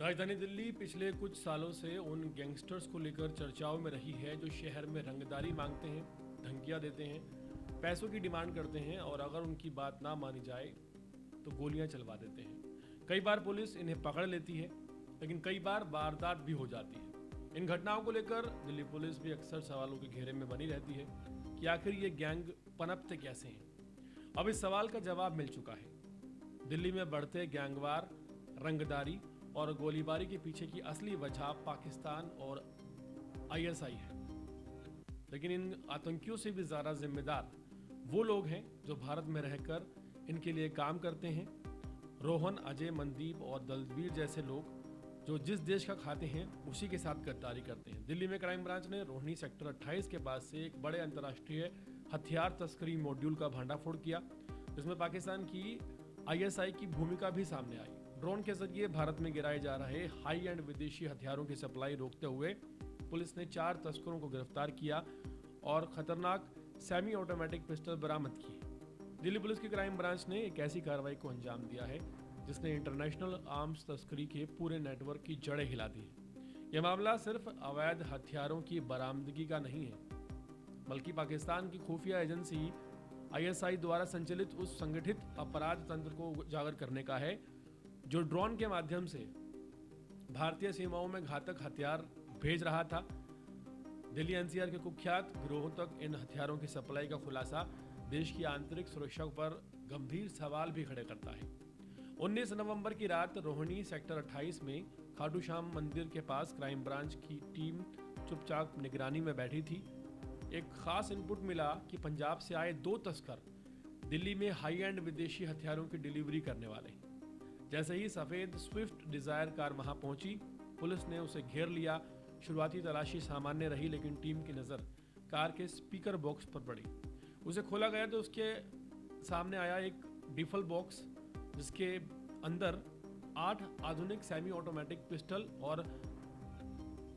राजधानी दिल्ली पिछले कुछ सालों से उन गैंगस्टर्स को लेकर चर्चाओं में रही है जो शहर में रंगदारी मांगते हैं, धमकियां देते हैं, पैसों की डिमांड करते हैं और अगर उनकी बात ना मानी जाए तो गोलियां चलवा देते हैं। कई बार पुलिस इन्हें पकड़ लेती है, लेकिन कई बार वारदात भी हो जाती है। इन घटनाओं को लेकर दिल्ली पुलिस भी अक्सर सवालों के घेरे में बनी रहती है कि आखिर ये गैंग पनपते कैसे हैं। अब इस सवाल का जवाब मिल चुका है। दिल्ली में बढ़ते गैंगवार, रंगदारी और गोलीबारी के पीछे की असली वजह पाकिस्तान और आईएसआई है। लेकिन इन आतंकियों से भी ज़्यादा जिम्मेदार वो लोग हैं जो भारत में रहकर इनके लिए काम करते हैं। रोहन, अजय, मनदीप और दलबीर जैसे लोग जो जिस देश का खाते हैं उसी के साथ गद्दारी करते हैं। दिल्ली में क्राइम ब्रांच ने रोहिणी सेक्टर 28 के पास से एक बड़े अंतर्राष्ट्रीय हथियार तस्करी मॉड्यूल का भंडाफोड़ किया, जिसमें पाकिस्तान की आईएसआई की भूमिका भी सामने आई। ड्रोन के जरिए भारत में गिराए जा रहे हाई एंड विदेशी हथियारों की सप्लाई रोकते हुए पुलिस ने 4 तस्करों को गिरफ्तार किया और खतरनाक सेमी ऑटोमेटिक पिस्टल बरामद की। दिल्ली पुलिस की क्राइम ब्रांच ने एक ऐसी कार्रवाई को अंजाम दिया है जिसने इंटरनेशनल आर्म्स तस्करी के पूरे नेटवर्क की जड़ें हिला दी है। यह मामला सिर्फ अवैध हथियारों की बरामदगी का नहीं है, बल्कि पाकिस्तान की खुफिया एजेंसी आईएसआई द्वारा संचालित उस संगठित अपराध तंत्र को उजागर करने का है जो ड्रोन के माध्यम से भारतीय सीमाओं में घातक हथियार भेज रहा था। दिल्ली एनसीआर के कुख्यात गिरोहों तक इन हथियारों की सप्लाई का खुलासा देश की आंतरिक सुरक्षा पर गंभीर सवाल भी खड़े करता है। 19 नवंबर की रात रोहिणी सेक्टर 28 में खाटू श्याम मंदिर के पास क्राइम ब्रांच की टीम चुपचाप निगरानी में बैठी थी। एक खास इनपुट मिला कि पंजाब से आए 2 तस्कर दिल्ली में हाई एंड विदेशी हथियारों की डिलीवरी करने वाले। जैसे ही सफ़ेद स्विफ्ट डिज़ायर कार वहां पहुंची, पुलिस ने उसे घेर लिया। शुरुआती तलाशी सामान्य रही, लेकिन टीम की नज़र कार के स्पीकर बॉक्स पर पड़ी। उसे खोला गया तो उसके सामने आया एक डिफल बॉक्स जिसके अंदर 8 आधुनिक सेमी ऑटोमेटिक पिस्टल और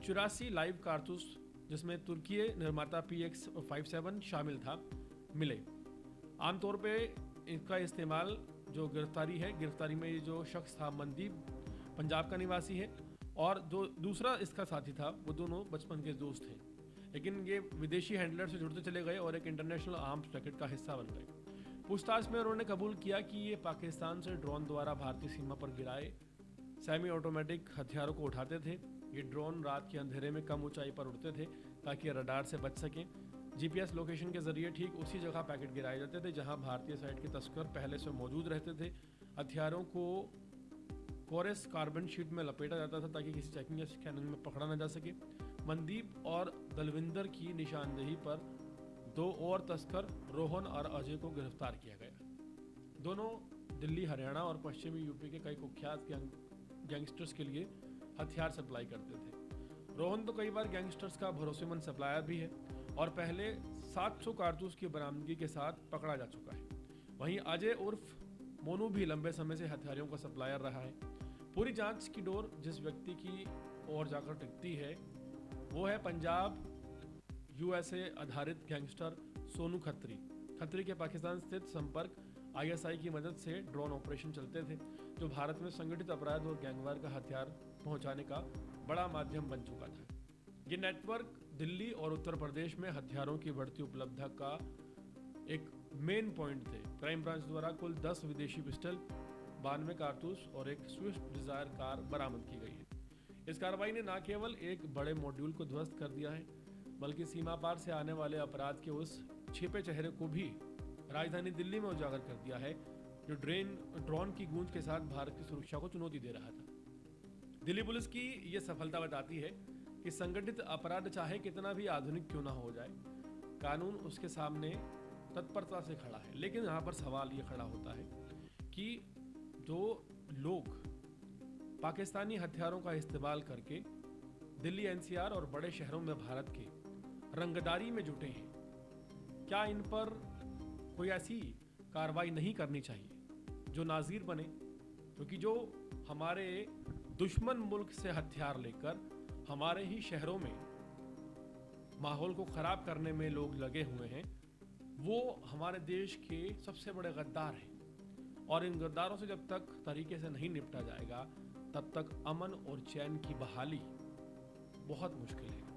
84 लाइव कारतूस जिसमें तुर्की निर्माता PX57 शामिल था मिले। आमतौर पे इनका इस्तेमाल जो गिरफ्तारी में ये जो शख्स था मनदीप पंजाब का निवासी है और जो दूसरा इसका साथी था वो दोनों बचपन के दोस्त थे, लेकिन ये विदेशी हैंडलर से जुड़ते चले गए और एक इंटरनेशनल आर्म्स रैकेट का हिस्सा बन गए। पूछताछ में उन्होंने कबूल किया कि ये पाकिस्तान से ड्रोन द्वारा भारतीय सीमा पर गिराए सेमी ऑटोमेटिक हथियारों को उठाते थे। ये ड्रोन रात के अंधेरे में कम ऊंचाई पर उड़ते थे ताकि रडार से बच सकें। जीपीएस लोकेशन के जरिए ठीक उसी जगह पैकेट गिराए जाते थे जहां भारतीय साइड के तस्कर पहले से मौजूद रहते थे। हथियारों को कोरेस कार्बन शीट में लपेटा जाता था ताकि किसी चेकिंग या स्कैनिंग में पकड़ा न जा सके। मनदीप और दलविंदर की निशानदेही पर 2 और तस्कर रोहन और अजय को गिरफ्तार किया गया। दोनों दिल्ली, हरियाणा और पश्चिमी यूपी के कई कुख्यात गैंगस्टर्स के लिए हथियार सप्लाई करते थे। रोहन तो कई बार गैंगस्टर्स का भरोसेमंद सप्लायर भी है और पहले 700 कारतूस की बरामदगी के साथ पकड़ा जा चुका है। वहीं अजय उर्फ मोनू भी लंबे समय से हथियारों का सप्लायर रहा है। पूरी जांच की डोर जिस व्यक्ति की ओर जाकर टिकती है वो है पंजाब यूएसए आधारित गैंगस्टर सोनू खत्री। खत्री के पाकिस्तान स्थित संपर्क आईएसआई की मदद से ड्रोन ऑपरेशन चलते थे जो भारत में संगठित अपराध और गैंगवार का हथियार पहुंचाने का बड़ा माध्यम बन चुका था। ये नेटवर्क दिल्ली और उत्तर प्रदेश में हथियारों की बढ़ती उपलब्धता का एक मेन पॉइंट थे। क्राइम ब्रांच द्वारा कुल 10 विदेशी पिस्टल, 92 कारतूस और एक स्विफ्ट डिजायर कार बरामद की गई है। इस कार्रवाई ने न केवल एक बड़े मॉड्यूल को ध्वस्त कर दिया है, बल्कि सीमा पार से आने वाले अपराध के उस छिपे चेहरे को भी राजधानी दिल्ली में उजागर कर दिया है जो ड्रोन की गूंज के साथ भारत की सुरक्षा को चुनौती दे रहा था। दिल्ली पुलिस की यह सफलता बताती है कि संगठित अपराध चाहे कितना भी आधुनिक क्यों ना हो जाए, कानून उसके सामने तत्परता से खड़ा है। लेकिन यहाँ पर सवाल ये खड़ा होता है कि जो लोग पाकिस्तानी हथियारों का इस्तेमाल करके दिल्ली एनसीआर और बड़े शहरों में भारत के रंगदारी में जुटे हैं, क्या इन पर कोई ऐसी कार्रवाई नहीं करनी चाहिए जो नाज़ीर बने? क्योंकि जो हमारे दुश्मन मुल्क से हथियार लेकर हमारे ही शहरों में माहौल को ख़राब करने में लोग लगे हुए हैं, वो हमारे देश के सबसे बड़े गद्दार हैं। और इन गद्दारों से जब तक तरीके से नहीं निपटा जाएगा तब तक अमन और चैन की बहाली बहुत मुश्किल है।